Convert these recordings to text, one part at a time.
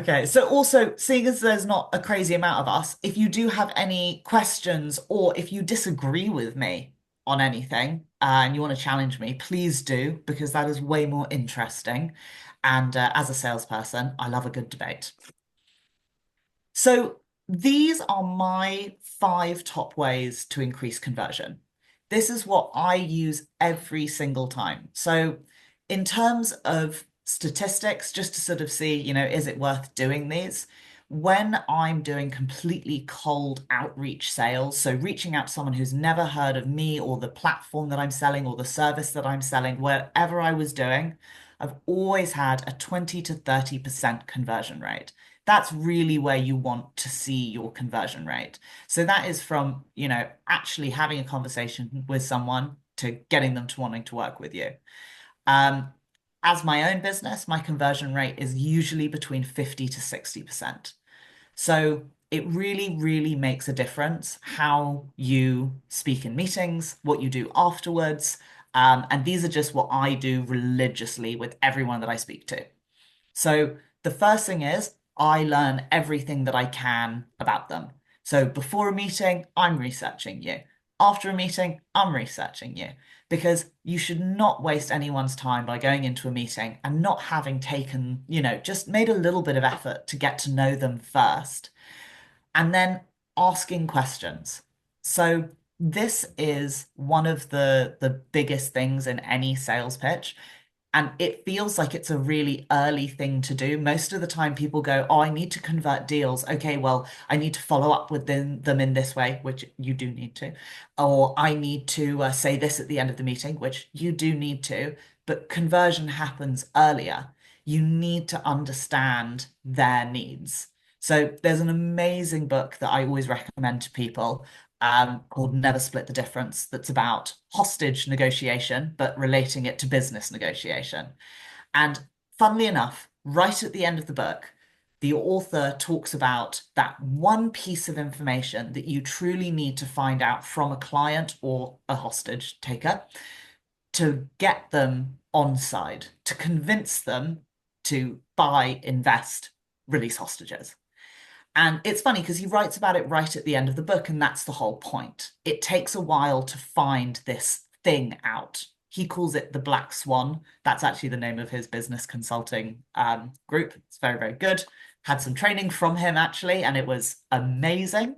Okay, so also, seeing as there's not a crazy amount of us, if you do have any questions or if you disagree with me on anything and you want to challenge me, please do, because that is way more interesting. And as a salesperson, I love a good debate. So these are my 5 top ways to increase conversion. This is what I use every single time. So in terms of statistics, just to sort of see, is it worth doing these? When I'm doing completely cold outreach sales, so reaching out to someone who's never heard of me or the platform that I'm selling or the service that I'm selling, wherever I was doing, I've always had a 20 to 30% conversion rate. That's really where you want to see your conversion rate. So that is from, actually having a conversation with someone to getting them to wanting to work with you. Um, as my own business, my conversion rate is usually between 50 to 60%. So it really, really makes a difference how you speak in meetings, what you do afterwards. And these are just what I do religiously with everyone that I speak to. So the first thing is I learn everything that I can about them. So before a meeting, I'm researching you. After a meeting, I'm researching you. Because you should not waste anyone's time by going into a meeting and not having taken, just made a little bit of effort to get to know them first and then asking questions. So this is one of the biggest things in any sales pitch. And it feels like it's a really early thing to do. Most of the time, people go, oh, I need to convert deals. Okay, well, I need to follow up with them in this way, which you do need to. Or I need to say this at the end of the meeting, which you do need to. But conversion happens earlier. You need to understand their needs. So there's an amazing book that I always recommend to people called Never Split the Difference, that's about hostage negotiation, but relating it to business negotiation. And funnily enough, right at the end of the book, the author talks about that one piece of information that you truly need to find out from a client or a hostage taker to get them on side, to convince them to buy, invest, release hostages. And it's funny because he writes about it right at the end of the book, and that's the whole point. It takes a while to find this thing out. He calls it the Black Swan. That's actually the name of his business consulting group. It's very, very good. Had some training from him actually, and it was amazing.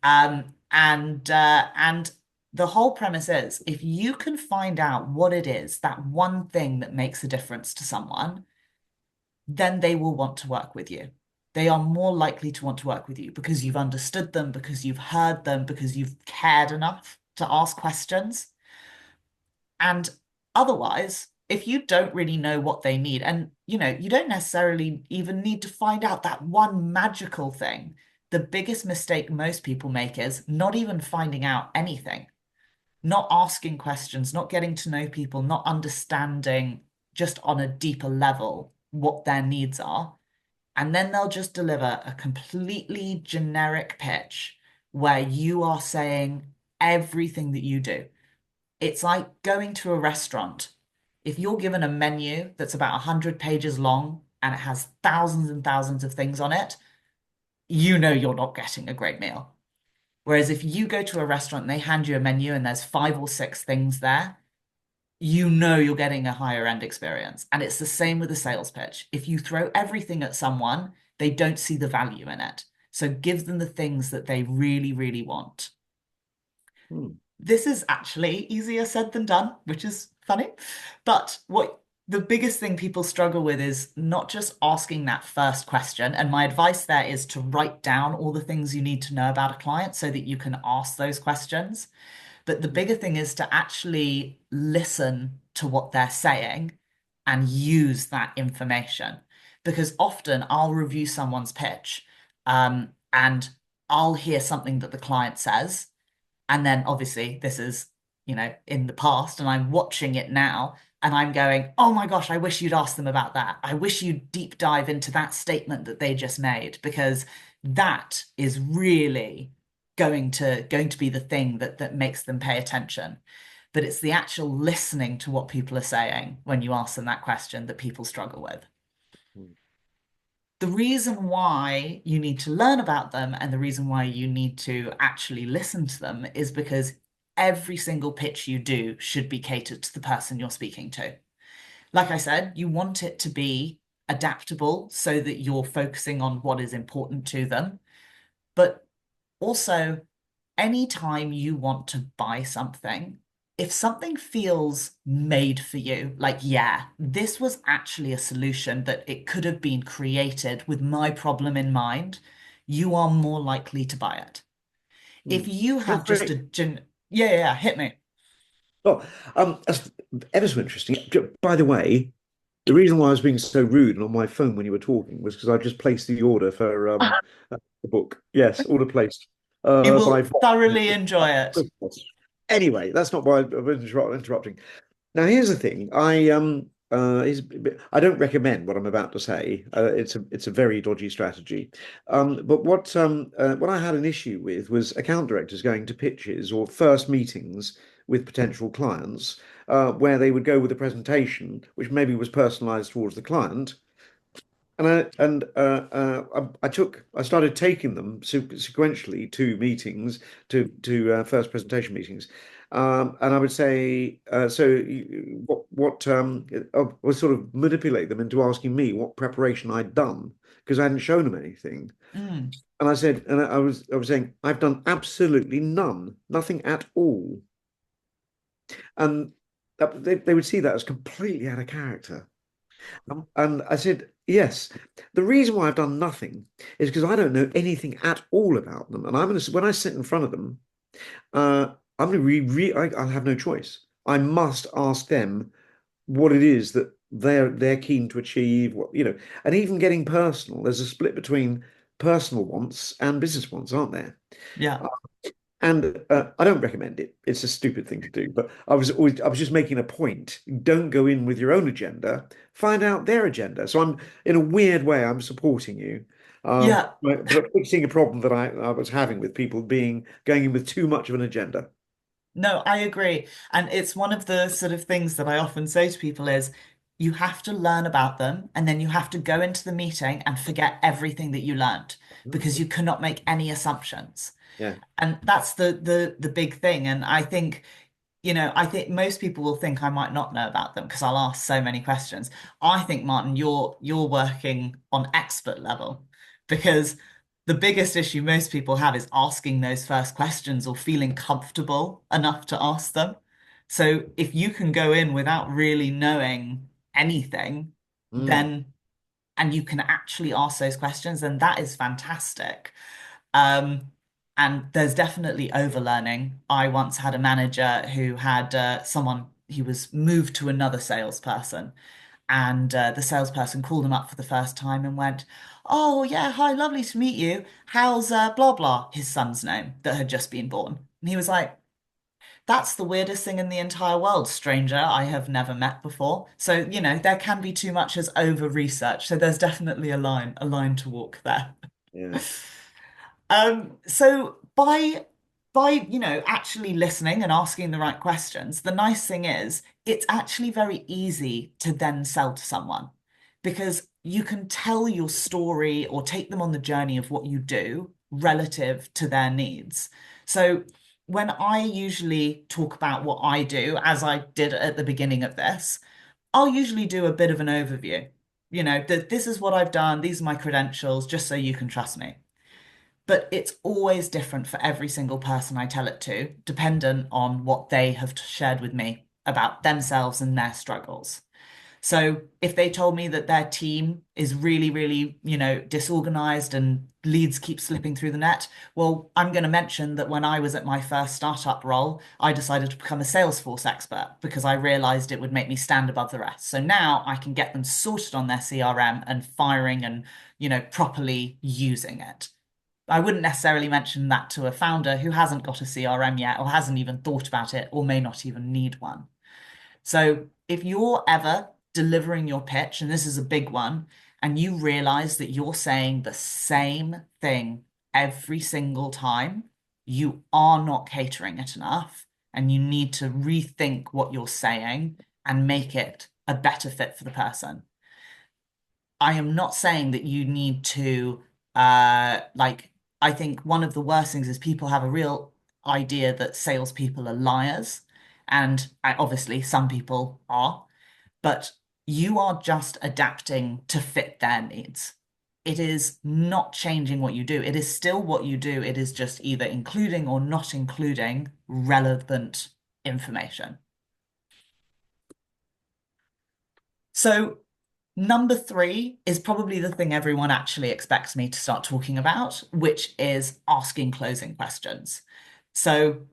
And the whole premise is if you can find out what it is, that one thing that makes a difference to someone, then they will want to work with you. They are more likely to want to work with you because you've understood them, because you've heard them, because you've cared enough to ask questions. And otherwise, if you don't really know what they need, and you don't necessarily even need to find out that one magical thing. The biggest mistake most people make is not even finding out anything, not asking questions, not getting to know people, not understanding just on a deeper level what their needs are. And then they'll just deliver a completely generic pitch where you are saying everything that you do. It's like going to a restaurant. If you're given a menu that's about 100 pages long and it has thousands and thousands of things on it, you know you're not getting a great meal. Whereas if you go to a restaurant and they hand you a menu and there's 5 or 6 things there, you know you're getting a higher end experience. And it's the same with a sales pitch. If you throw everything at someone, they don't see the value in it. So give them the things that they really, really want. Hmm. This is actually easier said than done, which is funny. But what the biggest thing people struggle with is not just asking that first question. And my advice there is to write down all the things you need to know about a client so that you can ask those questions. But the bigger thing is to actually listen to what they're saying and use that information. Because often I'll review someone's pitch, and I'll hear something that the client says. And then obviously this is, in the past, and I'm watching it now. And I'm going, oh my gosh, I wish you'd ask them about that. I wish you'd deep dive into that statement that they just made, because that is really going to be the thing that makes them pay attention. But it's the actual listening to what people are saying when you ask them that question that people struggle with. Hmm. The reason why you need to learn about them and the reason why you need to actually listen to them is because every single pitch you do should be catered to the person you're speaking to. Like I said, you want it to be adaptable so that you're focusing on what is important to them. But also, anytime you want to buy something, if something feels made for you, like, yeah, this was actually a solution that it could have been created with my problem in mind, you are more likely to buy it. If Hmm. you That's have just a great. yeah, yeah, yeah, hit me. Oh, that's ever so interesting. By the way, the reason why I was being so rude and on my phone when you were talking was because I just placed the order for the book. Yes, order placed You by will Fox. thoroughly enjoy it. Anyway, that's not why I was interrupting. Now, here's the thing. I don't recommend what I'm about to say. It's a very dodgy strategy. But what I had an issue with was account directors going to pitches or first meetings with potential clients, where they would go with a presentation which maybe was personalized towards the client, I started taking them sequentially to meetings, to first presentation meetings, and I would say, I would sort of manipulate them into asking me what preparation I'd done because I hadn't shown them anything. Mm, And I said, and I was saying, I've done absolutely none, nothing at all, and they would see that as completely out of character. And I said, yes. The reason why I've done nothing is because I don't know anything at all about them. And when I sit in front of them, I'm going to I'll have no choice. I must ask them what it is that they're keen to achieve, and even getting personal. There's a split between personal wants and business wants, aren't there? yeah. And I don't recommend it. It's a stupid thing to do. But I was just making a point. Don't go in with your own agenda. Find out their agenda. So in a weird way, I'm supporting you, Yeah. but fixing a problem that I was having with people going in with too much of an agenda. No, I agree. And it's one of the sort of things that I often say to people is you have to learn about them and then you have to go into the meeting and forget everything that you learned because you cannot make any assumptions. Yeah. And that's the big thing. And I think, I think most people will think I might not know about them because I'll ask so many questions. I think, Martin, you're working on expert level because the biggest issue most people have is asking those first questions or feeling comfortable enough to ask them. So if you can go in without really knowing anything, Mm, then and you can actually ask those questions, then that is fantastic. Um, and there's definitely overlearning. I once had a manager who had someone, he was moved to another salesperson, and the salesperson called him up for the first time and went, "Oh, yeah, hi, lovely to meet you. How's blah blah, his son's name that had just been born?" And he was like, "That's the weirdest thing in the entire world, stranger I have never met before." So, there can be too much as over research. So there's definitely a line to walk there. yeah. So by actually listening and asking the right questions, the nice thing is it's actually very easy to then sell to someone because you can tell your story or take them on the journey of what you do relative to their needs. So when I usually talk about what I do, as I did at the beginning of this, I'll usually do a bit of an overview. That this is what I've done, these are my credentials, just so you can trust me. But it's always different for every single person I tell it to, dependent on what they have shared with me about themselves and their struggles. So if they told me that their team is really, really, disorganized and leads keep slipping through the net, well, I'm going to mention that when I was at my first startup role, I decided to become a Salesforce expert because I realized it would make me stand above the rest. So now I can get them sorted on their CRM and firing and, properly using it. I wouldn't necessarily mention that to a founder who hasn't got a CRM yet or hasn't even thought about it or may not even need one. So if you're ever delivering your pitch, and this is a big one, and you realize that you're saying the same thing every single time, you are not catering it enough, and you need to rethink what you're saying and make it a better fit for the person. I am not saying that you need to like I think one of the worst things is people have a real idea that salespeople are liars. And obviously some people are, but you are just adapting to fit their needs. It is not changing what you do. It is still what you do. It is just either including or not including relevant information. So number three is probably the thing everyone actually expects me to start talking about, which is asking closing questions. So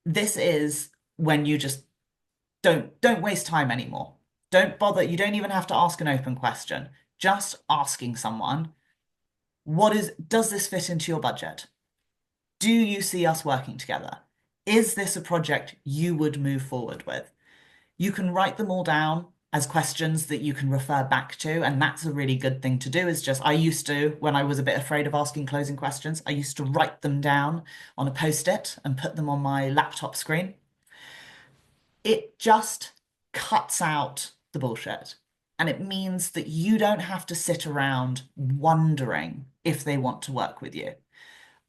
this is when you just don't waste time anymore. Don't bother. You don't even have to ask an open question. Just asking someone, does this fit into your budget? Do you see us working together? Is this a project you would move forward with? You can write them all down as questions that you can refer back to. And that's a really good thing to do is just, I used to, when I was a bit afraid of asking closing questions, I used to write them down on a post-it and put them on my laptop screen. It just cuts out the bullshit. And it means that you don't have to sit around wondering if they want to work with you.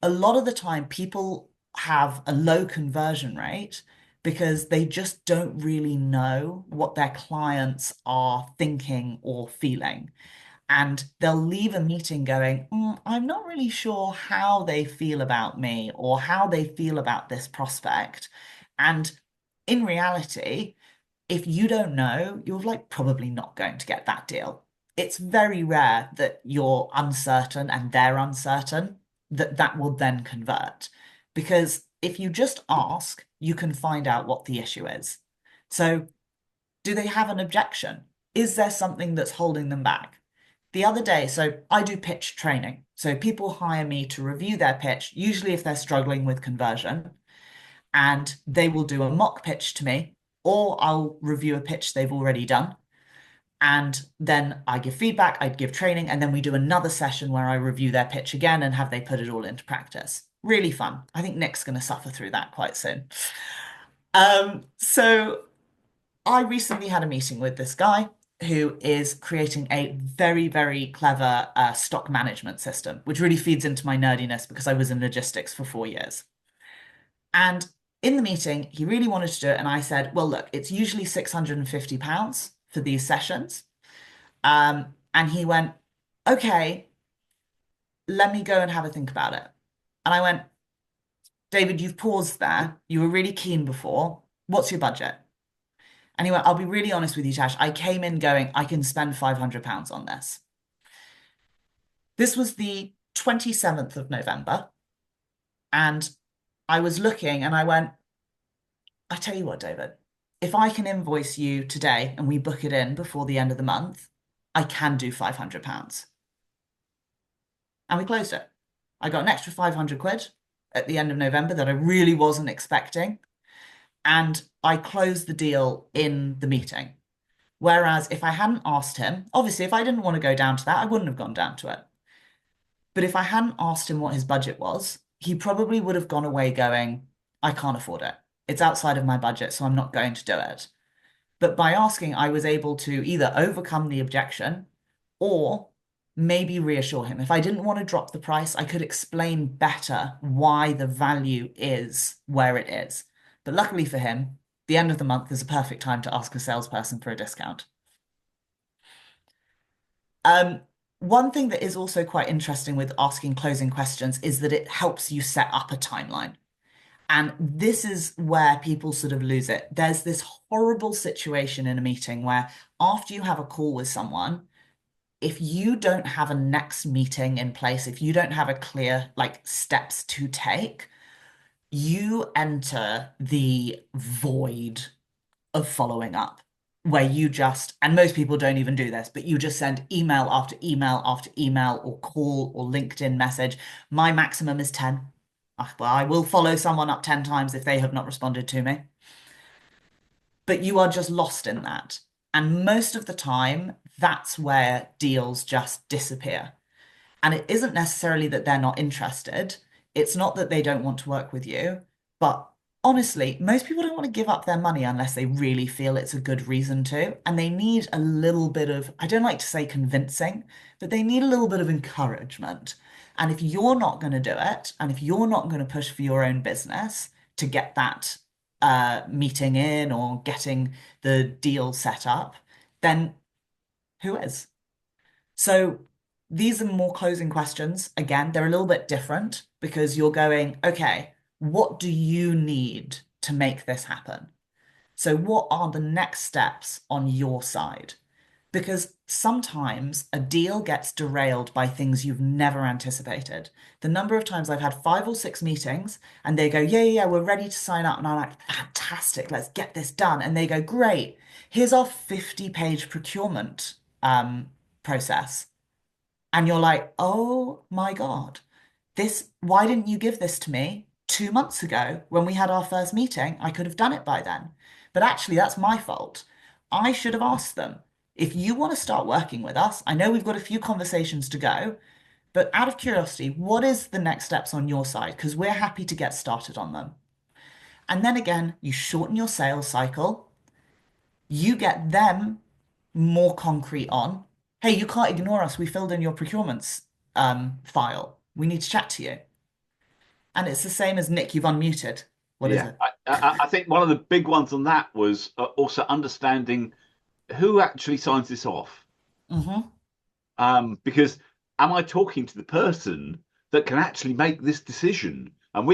A lot of the time, people have a low conversion rate because they just don't really know what their clients are thinking or feeling. And they'll leave a meeting going, I'm not really sure how they feel about me or how they feel about this prospect. And in reality, if you don't know, you're like probably not going to get that deal. It's very rare that you're uncertain and they're uncertain, that that will then convert. Because if you just ask, you can find out what the issue is. So, do they have an objection? Is there something that's holding them back? The other day, so I do pitch training. So people hire me to review their pitch, usually if they're struggling with conversion, and they will do a mock pitch to me, or I'll review a pitch they've already done. And then I give feedback, I give training, and then we do another session where I review their pitch again and have they put it all into practice. Really fun. I think Nick's going to suffer through that quite soon. So I recently had a meeting with this guy who is creating a very, very clever stock management system, which really feeds into my nerdiness because I was in logistics for 4 years. And in the meeting, he really wanted to do it. And I said, well, look, it's usually £650 for these sessions. And he went, okay, let me go and have a think about it. And I went, David, you've paused there. You were really keen before. What's your budget? And he went, I'll be really honest with you, Tash. I came in going, I can spend £500 on this. This was the 27th of November. And I was looking and I went, I tell you what, David, if I can invoice you today and we book it in before the end of the month, I can do £500. And we closed it. I got an extra 500 quid at the end of November that I really wasn't expecting. And I closed the deal in the meeting. Whereas if I hadn't asked him, obviously, if I didn't want to go down to that, I wouldn't have gone down to it. But if I hadn't asked him what his budget was, he probably would have gone away going, I can't afford it. It's outside of my budget, so I'm not going to do it. But by asking, I was able to either overcome the objection or maybe reassure him. If I didn't want to drop the price, I could explain better why the value is where it is. But luckily for him, the end of the month is a perfect time to ask a salesperson for a discount. Um, One thing that is also quite interesting with asking closing questions is that it helps you set up a timeline. And this is where people sort of lose it. There's this horrible situation in a meeting where after you have a call with someone, if you don't have a next meeting in place, if you don't have a clear like steps to take, you enter the void of following up where you just, and most people don't even do this, but you just send email after email after email or call or LinkedIn message. My maximum is 10. Well, I will follow someone up 10 times if they have not responded to me. But you are just lost in that. And most of the time, that's where deals just disappear. And it isn't necessarily that they're not interested. It's not that they don't want to work with you, but honestly, most people don't want to give up their money unless they really feel it's a good reason to. And they need a little bit of, I don't like to say convincing, but they need a little bit of encouragement. And if you're not going to do it, and if you're not going to push for your own business to get that meeting in or getting the deal set up, then who is? So these are more closing questions. Again, they're a little bit different because you're going, okay, what do you need to make this happen? So what are the next steps on your side? Because sometimes a deal gets derailed by things you've never anticipated. The number of times I've had 5 or 6 meetings and they go, yeah, yeah, yeah, we're ready to sign up. And I'm like, fantastic, let's get this done. And they go, great, here's our 50-page procurement process. And you're like, oh my God, why didn't you give this to me 2 months ago when we had our first meeting? I could have done it by then. But actually, that's my fault. I should have asked them. If you want to start working with us, I know we've got a few conversations to go, but out of curiosity, what is the next steps on your side? Because we're happy to get started on them. And then again, you shorten your sales cycle, you get them more concrete on, hey, you can't ignore us. We filled in your procurements file. We need to chat to you. And it's the same as Nick, you've unmuted. What is Yeah, it? I think one of the big ones on that was also understanding who actually signs this off. Hmm. Because am I talking to the person that can actually make this decision? And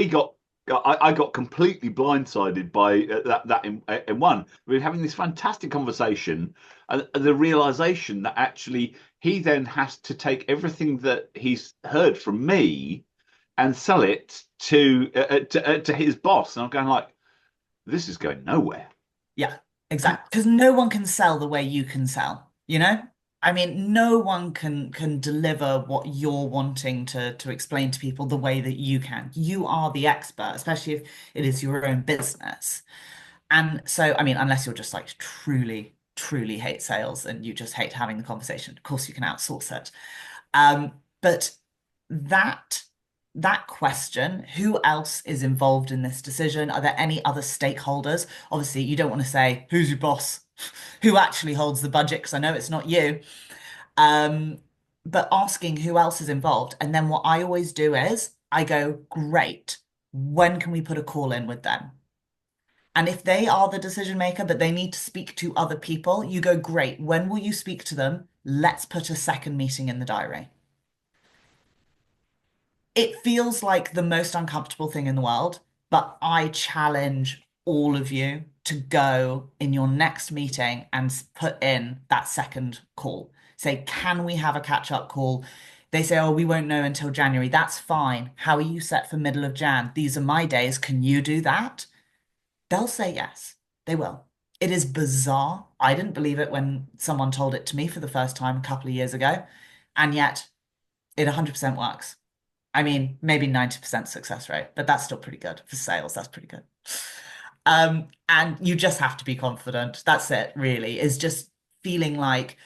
I got completely blindsided by that in one. We were having this fantastic conversation, and the realization that actually he then has to take everything that he's heard from me and sell it to his boss. And I'm going like, this is going nowhere. Yeah, exactly. Because no one can sell the way you can sell, you know? I mean, no one can deliver what you're wanting to explain to people the way that you can. You are the expert, especially if it is your own business. And so, I mean, unless you're just like truly, truly hate sales and you just hate having the conversation, of course you can outsource it. But that that question, who else is involved in this decision? Are there any other stakeholders? Obviously, you don't want to say, who's your boss? Who actually holds the budget? Because I know it's not you. Um, but asking who else is involved. And then what I always do is I go, great. When can we put a call in with them? And if they are the decision maker, but they need to speak to other people, you go, great. When will you speak to them? Let's put a second meeting in the diary. It feels like the most uncomfortable thing in the world, but I challenge all of you to go in your next meeting and put in that second call. Say, can we have a catch-up call? They say, oh, we won't know until January. That's fine. How are you set for middle of Jan? These are my days. Can you do that? They'll say yes. They will. It is bizarre. I didn't believe it when someone told it to me for the first time a couple of years ago, and yet it 100% works. I mean, maybe 90% success rate, but that's still pretty good for sales. That's pretty good. And you just have to be confident. That's it, really, is just feeling like,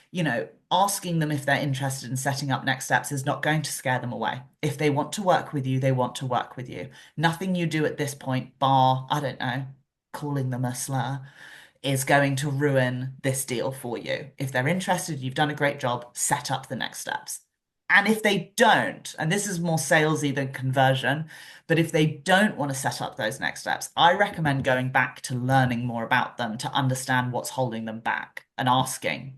asking them if they're interested in setting up next steps is not going to scare them away. If they want to work with you, they want to work with you. Nothing you do at this point, bar, I don't know, calling them a slur, is going to ruin this deal for you. If they're interested, you've done a great job, set up the next steps. And if they don't, and this is more salesy than conversion, but if they don't want to set up those next steps, I recommend going back to learning more about them to understand what's holding them back and asking,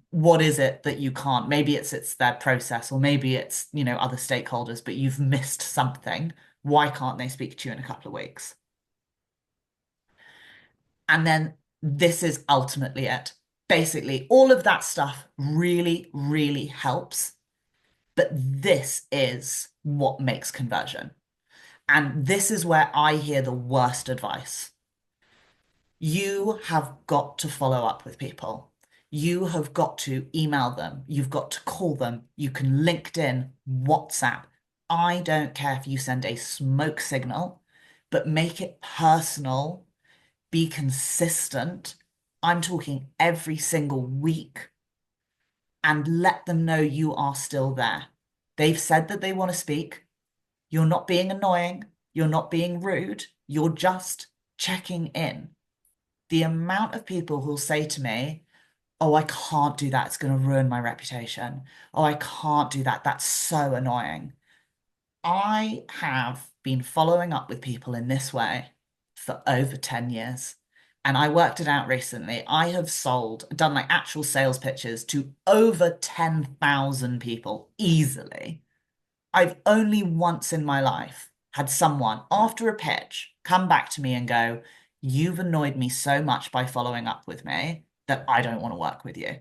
what is it that you can't? Maybe it's their process, or maybe it's, other stakeholders, but you've missed something. Why can't they speak to you in a couple of weeks? And then this is ultimately it. Basically, all of that stuff really, really helps. But this is what makes conversion. And this is where I hear the worst advice. You have got to follow up with people. You have got to email them. You've got to call them. You can LinkedIn, WhatsApp. I don't care if you send a smoke signal, but make it personal, be consistent. I'm talking every single week, and let them know you are still there. They've said that they want to speak. You're not being annoying. You're not being rude. You're just checking in. The amount of people who'll say to me, oh, I can't do that. It's going to ruin my reputation. Oh, I can't do that. That's so annoying. I have been following up with people in this way for over 10 years. And I worked it out recently. I have done like actual sales pitches to over 10,000 people easily. I've only once in my life had someone, after a pitch, come back to me and go, you've annoyed me so much by following up with me that I don't want to work with you.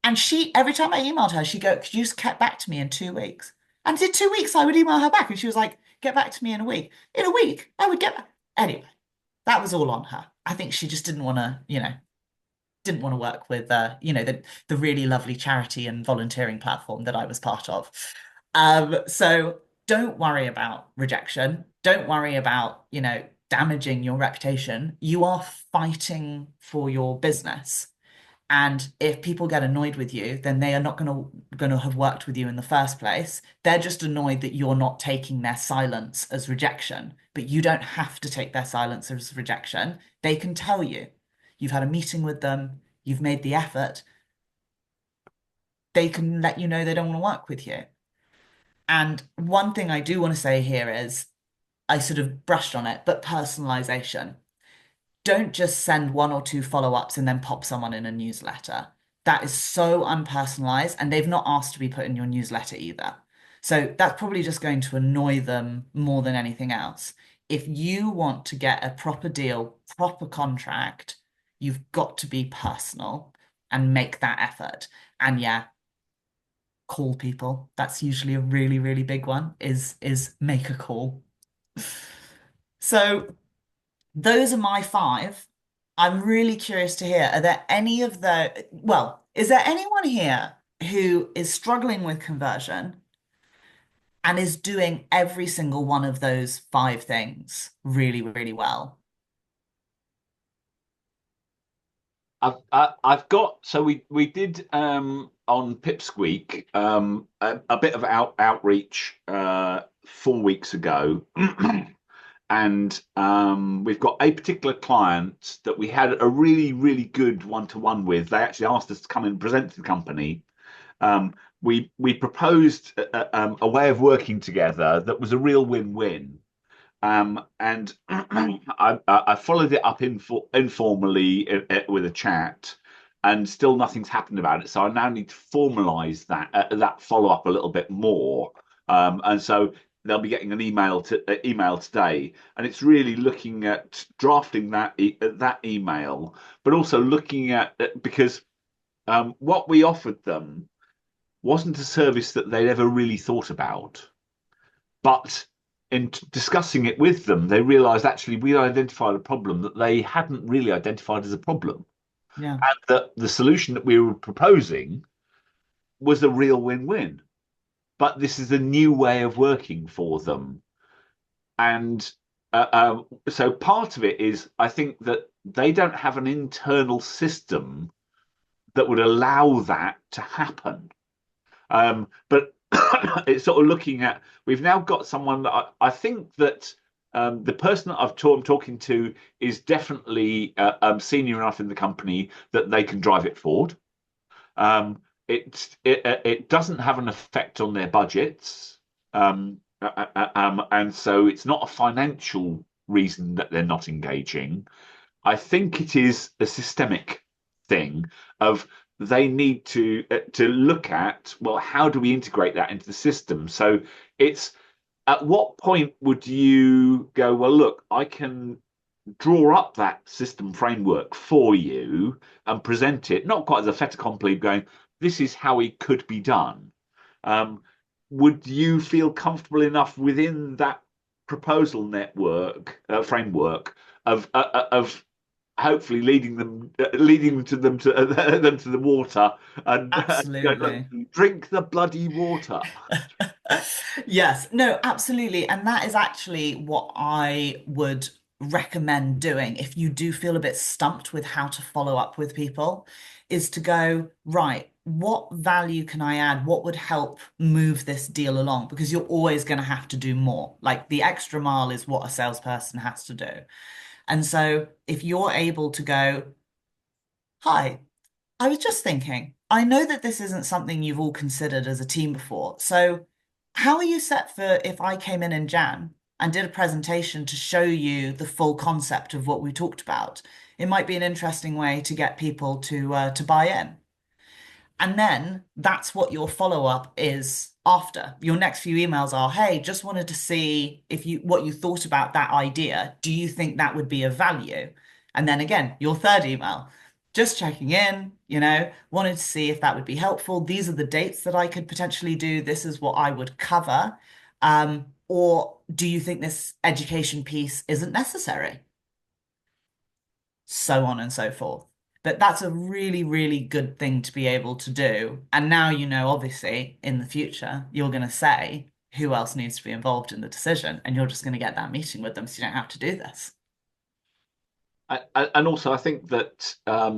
And every time I emailed her, she'd go, could you just get back to me in 2 weeks? And in 2 weeks, I would email her back. And she was like, get back to me in a week. In a week, I would get back. Anyway, that was all on her. I think she just didn't want to, didn't want to work with, the really lovely charity and volunteering platform that I was part of. So don't worry about rejection. Don't worry about, damaging your reputation. You are fighting for your business. And if people get annoyed with you, then they are not going to have worked with you in the first place. They're just annoyed that you're not taking their silence as rejection. But you don't have to take their silence as rejection. They can tell you. You've had a meeting with them, you've made the effort. They can let you know they don't want to work with you. And one thing I do want to say here is I sort of brushed on it, but personalization. Don't just send one or two follow-ups and then pop someone in a newsletter. That is so unpersonalized, and they've not asked to be put in your newsletter either. So that's probably just going to annoy them more than anything else. If you want to get a proper deal, proper contract, you've got to be personal and make that effort. And yeah, call people. That's usually a really, really big one, is make a call. So those are my five. I'm really curious to hear, are there any of is there anyone here who is struggling with conversion and is doing every single one of those five things really, really well? I've got, so we did on Pipsqueak a bit of outreach 4 weeks ago. And we've got a particular client that we had a really, really good one-to-one with. They actually asked us to come and present to the company. We proposed a way of working together that was a real win-win. And I followed it up informally with a chat, and still nothing's happened about it. So I now need to formalize that follow up a little bit more. And so they'll be getting an email today, and it's really looking at drafting that email, but also looking at because what we offered them wasn't a service that they'd ever really thought about, but in discussing it with them, they realized actually we identified a problem that they hadn't really identified as a problem. Yeah. And that the solution that we were proposing was a real win-win. But this is a new way of working for them. And so part of it is, I think that they don't have an internal system that would allow that to happen. But it's sort of looking at, we've now got someone that I think that the person that I'm talking to is definitely senior enough in the company that they can drive it forward. It doesn't have an effect on their budgets, and so it's not a financial reason that they're not engaging. I think it is a systemic thing of they need to look at, well, how do we integrate that into the system? So it's, at what point would you go, well, look, I can draw up that system framework for you and present it, not quite as a fait accompli, going, this is how it could be done. Would you feel comfortable enough within that proposal network framework of hopefully leading them to the water and Absolutely. drink the bloody water? Yes, no, absolutely. And that is actually what I would recommend doing if you do feel a bit stumped with how to follow up with people, is to go, right, what value can I add? What would help move this deal along? Because you're always going to have to do more. Like the extra mile is what a salesperson has to do. And so if you're able to go, hi, I was just thinking, I know that this isn't something you've all considered as a team before. So how are you set for if I came in Jan and did a presentation to show you the full concept of what we talked about? It might be an interesting way to get people to buy in. And then that's what your follow-up is after. Your next few emails are, hey, just wanted to see if you what you thought about that idea. Do you think that would be of value? And then again, your third email, just checking in, wanted to see if that would be helpful. These are the dates that I could potentially do. This is what I would cover. Or do you think this education piece isn't necessary? So on and so forth. But that's a really, really good thing to be able to do. And now obviously, in the future, you're going to say who else needs to be involved in the decision, and you're just going to get that meeting with them so you don't have to do this. And also, I think that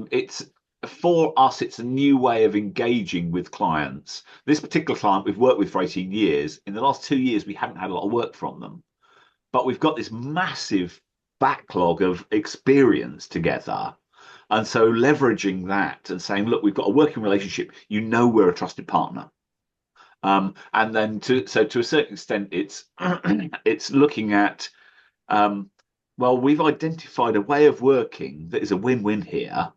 it's for us, it's a new way of engaging with clients. This particular client we've worked with for 18 years. In the last 2 years, we haven't had a lot of work from them, but we've got this massive backlog of experience together. And so leveraging that and saying, look, we've got a working relationship, we're a trusted partner. And then to a certain extent, it's it's looking at well, we've identified a way of working that is a win-win here,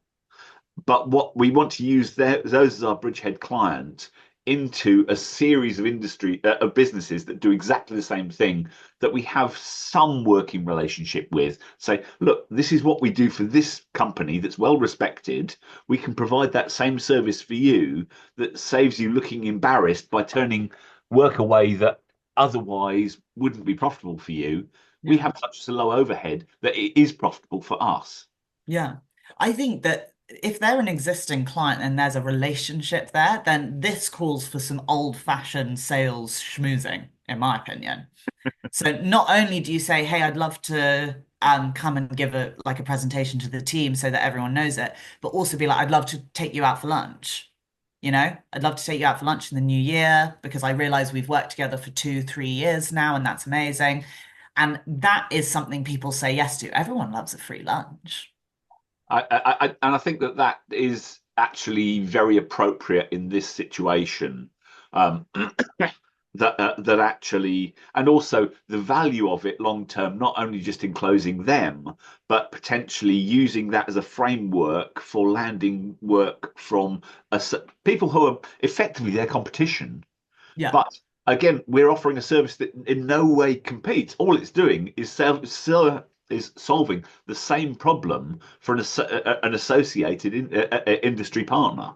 but what we want to use those as our bridgehead client into a series of of businesses that do exactly the same thing that we have some working relationship with. Say, look, this is what we do for this company that's well respected. We can provide that same service for you that saves you looking embarrassed by turning work away that otherwise wouldn't be profitable for you. We Yeah. have such a low overhead that it is profitable for us. Yeah. I think that if they're an existing client and there's a relationship there, then this calls for some old-fashioned sales schmoozing, in my opinion. So not only do you say, hey, I'd love to come and give a presentation to the team so that everyone knows it, but also be like, I'd love to take you out for lunch. I'd love to take you out for lunch in the new year because I realize we've worked together for 2, 3 years now, and that's amazing. And that is something people say yes to. Everyone loves a free lunch. And I think that that is actually very appropriate in this situation. Um, that actually, and also the value of it long term, not only just in closing them, but potentially using that as a framework for landing work from people who are effectively their competition. Yeah. But again, we're offering a service that in no way competes. All it's doing is solving the same problem for an associated industry partner,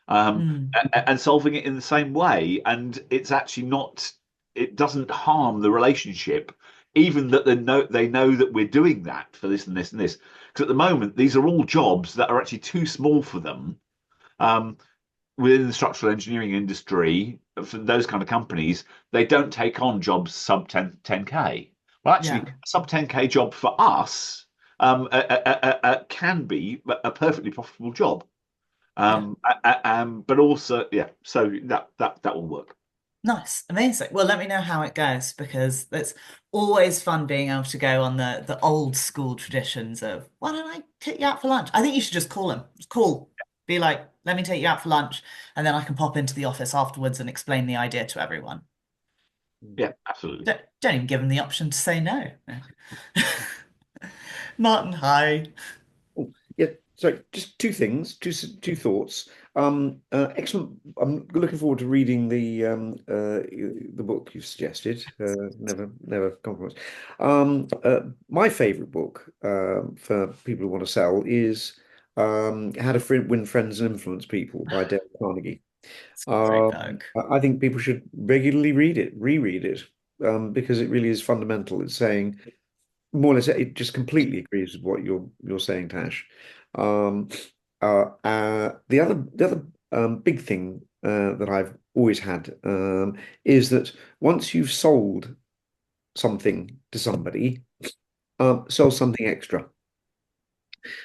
Mm. and solving it in the same way. And it's actually not. It doesn't harm the relationship, even that they know that we're doing that for this and this and this. Because at the moment, these are all jobs that are actually too small for them. Um, Within the structural engineering industry, for those kind of companies, they don't take on jobs sub 10K. Well, actually, Yeah. a sub 10K job for us can be a perfectly profitable job. Yeah. But also, yeah, so that will work. Nice. Amazing. Well, let me know how it goes because it's always fun being able to go on the old school traditions of why don't I take you out for lunch? I think you should just call him. Just call. Be like, let me take you out for lunch, and then I can pop into the office afterwards and explain the idea to everyone. Yeah, absolutely. Don't even give them the option to say no. Martin, hi. Oh, yeah. So just two things, two thoughts. Excellent. I'm looking forward to reading the book you've suggested. Never compromise. My favorite book for people who want to sell is How to Win Friends and Influence People by Dale Carnegie. It's a great book. I think people should regularly reread it, because it really is fundamental. It's saying more or less it just completely agrees with what you're saying, Tash. Um, the other big thing that I've always had is that once you've sold something to somebody, sell something extra.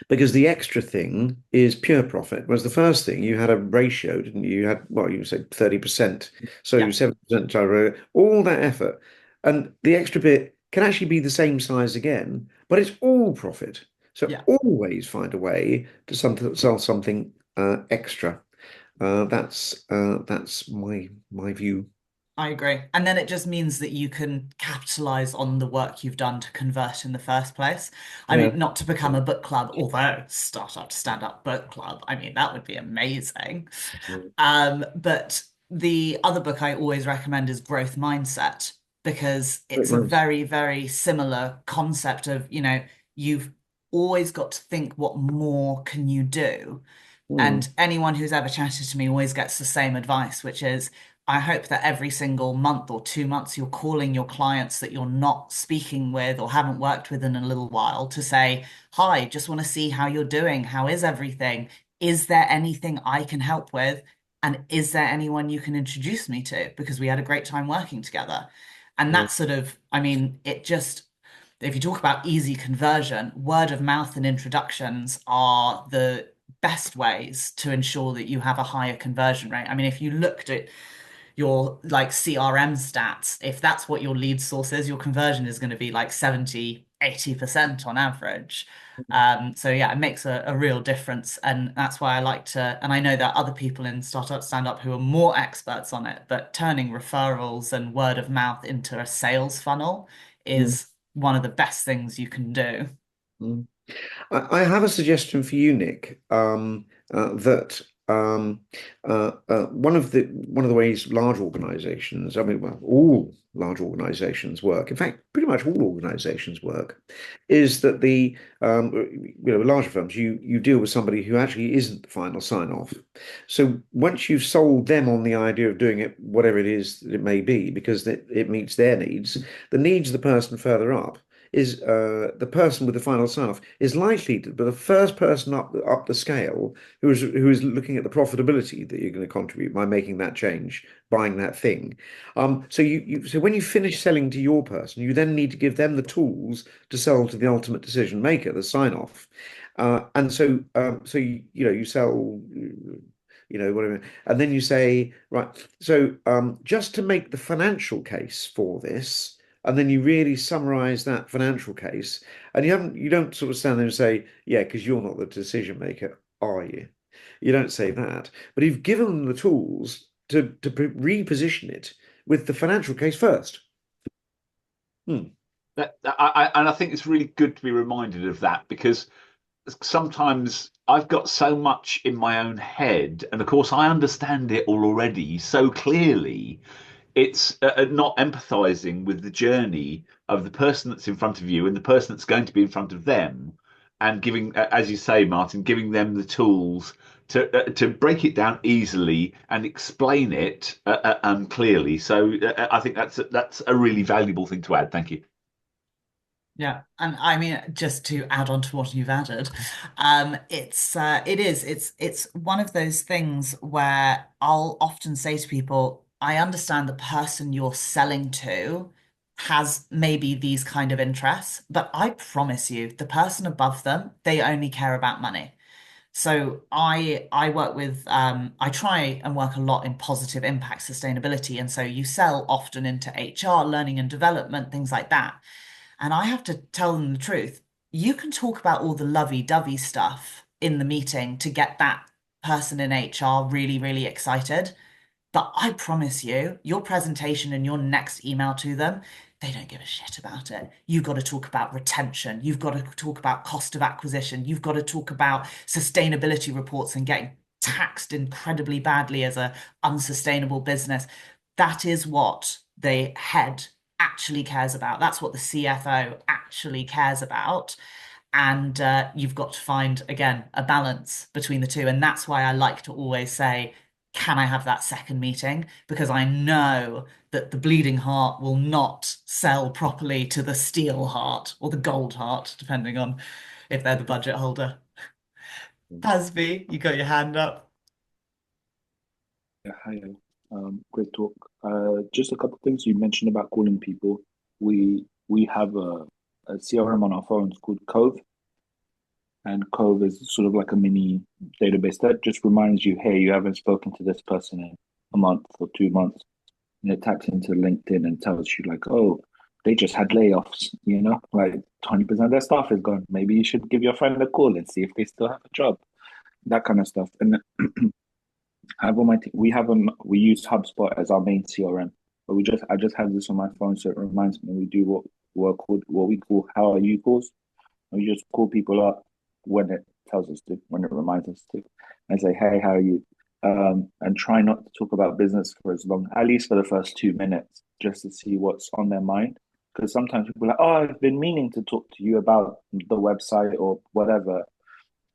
because the extra thing is pure profit. Whereas the first thing you had a ratio, didn't you? You had, well, you said 30%, so Yeah, 70% gyro, all that effort. And the extra bit can actually be the same size again, but it's all profit. So yeah. always find a way to sell something extra. That's my view. I agree. And then it just means that you can capitalize on the work you've done to convert in the first place. I Yeah. mean, not to become a book club, although startup to stand up book club, I mean, that would be amazing. But the other book I always recommend is Growth Mindset because Great it's a minds. very, very similar concept of, you've always got to think what more can you do? Hmm. And anyone who's ever chatted to me always gets the same advice, which is I hope that every single month or 2 months you're calling your clients that you're not speaking with or haven't worked with in a little while to say, hi, just want to see how you're doing. How is everything? Is there anything I can help with? And is there anyone you can introduce me to? Because we had a great time working together. And Yeah. that sort of, I mean, if you talk about easy conversion, word of mouth and introductions are the best ways to ensure that you have a higher conversion rate. I mean, if you looked at your like CRM stats, if that's what your lead source is, your conversion is going to be like 70, 80% on average. So yeah, it makes a real difference. And that's why I like to, and I know there are other people in Startup Stand Up who are more experts on it, but turning referrals and word of mouth into a sales funnel Mm, is one of the best things you can do. mm. I have a suggestion for you, Nick. That one of the ways large organizations, I mean, well, all large organizations work. In fact, pretty much all organizations work, is that larger firms, you deal with somebody who actually isn't the final sign off. So once you've sold them on the idea of doing it, whatever it is that it may be, because it meets their needs, the needs of the person further up is the person with the final sign-off is likely to be the first person up the scale who is looking at the profitability that you're going to contribute by making that change, buying that thing. So when you finish selling to your person, you then need to give them the tools to sell to the ultimate decision maker, the sign-off. And so you sell. Whatever, and then you say, right, so just to make the financial case for this, and then you really summarize that financial case, and you don't sort of stand there and say, yeah, because you're not the decision maker, are you? You don't say that, but you've given them the tools to reposition it with the financial case first. Hmm. And I think it's really good to be reminded of that because sometimes I've got so much in my own head, and of course I understand it all already so clearly. It's not empathizing with the journey of the person that's in front of you and the person that's going to be in front of them, and giving, as you say, Martin, giving them the tools to break it down easily and explain it clearly. So I think that's a really valuable thing to add. Thank you. Yeah, and I mean, just to add on to what you've added, it's one of those things where I'll often say to people, I understand the person you're selling to has maybe these kind of interests, but I promise you, the person above them, they only care about money. So I work with I try and work a lot in positive impact sustainability, and so you sell often into HR, learning and development, things like that. And I have to tell them the truth. You can talk about all the lovey-dovey stuff in the meeting to get that person in HR really, really excited. But I promise you, your presentation and your next email to them, they don't give a shit about it. You've got to talk about retention. You've got to talk about cost of acquisition. You've got to talk about sustainability reports and getting taxed incredibly badly as a unsustainable business. That is what the head actually cares about. That's what the CFO actually cares about. And you've got to find, again, a balance between the two. And that's why I like to always say, can I have that second meeting? Because I know that the bleeding heart will not sell properly to the steel heart or the gold heart, depending on if they're the budget holder. Hasby, you got your hand up. Yeah, hi. Great talk. Just a couple of things you mentioned about calling people. We have a CRM on our phones called Cove, And Cove is sort of like a mini database that just reminds you, hey, you haven't spoken to this person in a month or 2 months. And it taps into LinkedIn and tells you like, oh, they just had layoffs, like 20% of their staff is gone. Maybe you should give your friend a call and see if they still have a job. That kind of stuff. And I have on my we use HubSpot as our main CRM, but I just have this on my phone so it reminds me we do what we call how are you calls. We just call people up when it tells us to, when it reminds us to, and say, hey, how are you? And try not to talk about business for as long, at least for the first 2 minutes, just to see what's on their mind. Because sometimes people are like, oh, I've been meaning to talk to you about the website or whatever.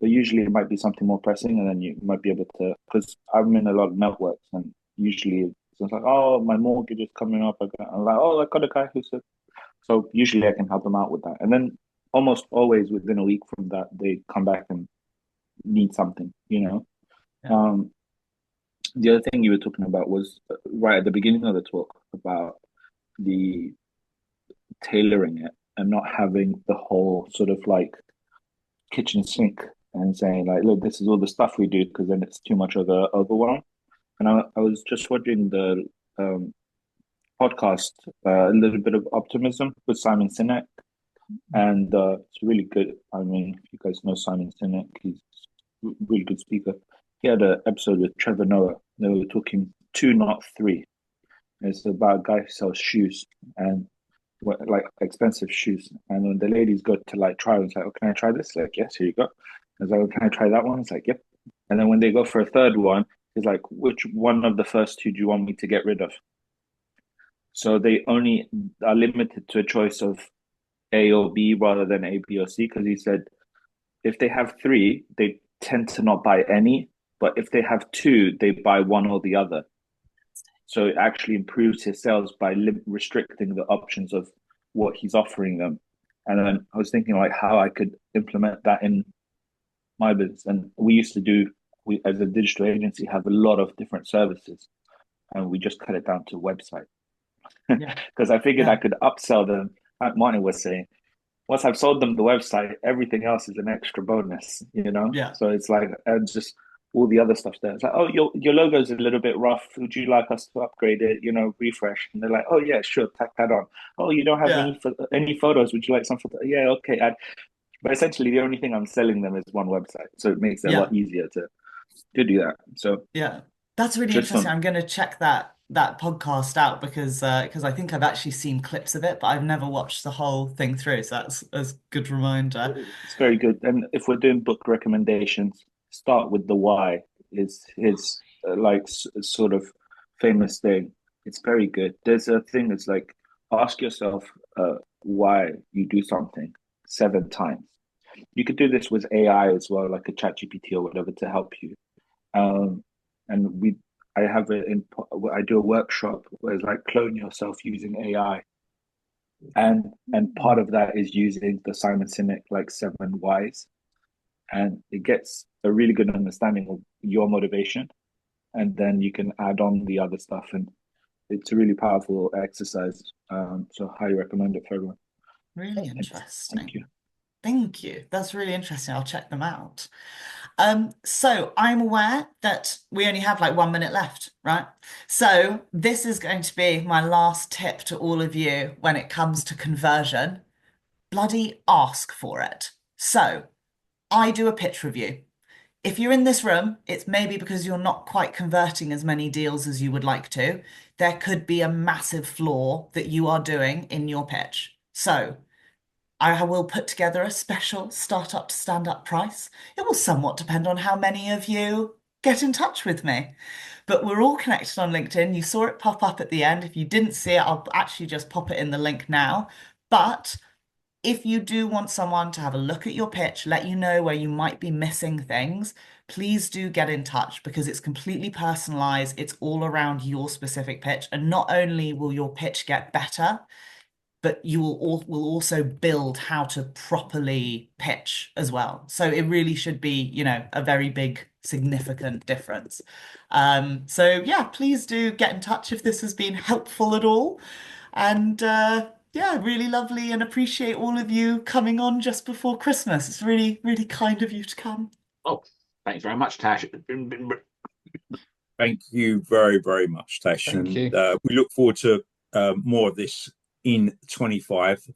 But usually it might be something more pressing, and then you might be able to, because I'm in a lot of networks, and usually it's like, oh, my mortgage is coming up. I'm like, oh, I got a guy who said, so usually I can help them out with that. And then almost always within a week from that, they come back and need something. Yeah. The other thing you were talking about was right at the beginning of the talk about the tailoring it and not having the whole sort of like kitchen sink and saying like, look, this is all the stuff we do, because then it's too much of a overwhelm. And I was just watching the podcast, a little bit of optimism with Simon Sinek, and it's really good. I mean, if you guys know Simon Sinek, he's a really good speaker. He had an episode with Trevor Noah. They were talking two, not three. It's about a guy who sells shoes and like expensive shoes. And when the ladies go to like try, it's like, oh, can I try this? Like, yes, here you go. It's like, oh, can I try that one? It's like, yep. And then when they go for a third one, it's like, which one of the first two do you want me to get rid of? So they only are limited to a choice of A or B rather than A, B, or C, because he said if they have three, they tend to not buy any. But if they have two, they buy one or the other. So it actually improves his sales by restricting the options of what he's offering them. And then I was thinking like how I could implement that in my business. And we as a digital agency have a lot of different services, and we just cut it down to website. Yeah. Because I figured Yeah. I could upsell them. Like Martin was saying, once I've sold them the website, everything else is an extra bonus. Yeah. So it's like, and just all the other stuff there. It's like, oh, your logo's a little bit rough. Would you like us to upgrade it? Refresh. And they're like, oh yeah, sure, tack that on. Oh, you don't have Yeah. any photos. Would you like some photos? Yeah, okay. But essentially, the only thing I'm selling them is one website, so it makes it a Yeah. lot easier to do that. So Yeah. That's really just interesting. on, I'm going to check that podcast out because I think I've actually seen clips of it, but I've never watched the whole thing through. So that's a good reminder. it's very good. And if we're doing book recommendations, start with the why. Is his sort of famous thing. It's very good. There's a thing that's like ask yourself why you do something 7 times. You could do this with AI as well, like a chat GPT or whatever to help you. And I have it I do a workshop where it's like clone yourself using AI. And part of that is using the Simon Sinek like 7 whys. And it gets a really good understanding of your motivation. And then you can add on the other stuff. And it's a really powerful exercise. So highly recommend it for everyone. Really Thanks. interesting. Thank you. Thank you. That's really interesting. I'll check them out. So I'm aware that we only have like 1 minute left, right? So this is going to be my last tip to all of you when it comes to conversion. Bloody ask for it. So I do a pitch review. If you're in this room, it's maybe because you're not quite converting as many deals as you would like to. There could be a massive flaw that you are doing in your pitch. So I will put together a special startup to stand up price. It will somewhat depend on how many of you get in touch with me. But we're all connected on LinkedIn. You saw it pop up at the end. If you didn't see it, I'll actually just pop it in the link now. But if you do want someone to have a look at your pitch, let you know where you might be missing things, please do get in touch because it's completely personalized. It's all around your specific pitch. And not only will your pitch get better, but you will also build how to properly pitch as well. So it really should be, a very big, significant difference. So yeah, please do get in touch if this has been helpful at all. And yeah, really lovely, and appreciate all of you coming on just before Christmas. It's really, really kind of you to come. Oh, thanks very much, Tash. Thank you very, very much, Tash. Thank And you. we look forward to more of this in 25.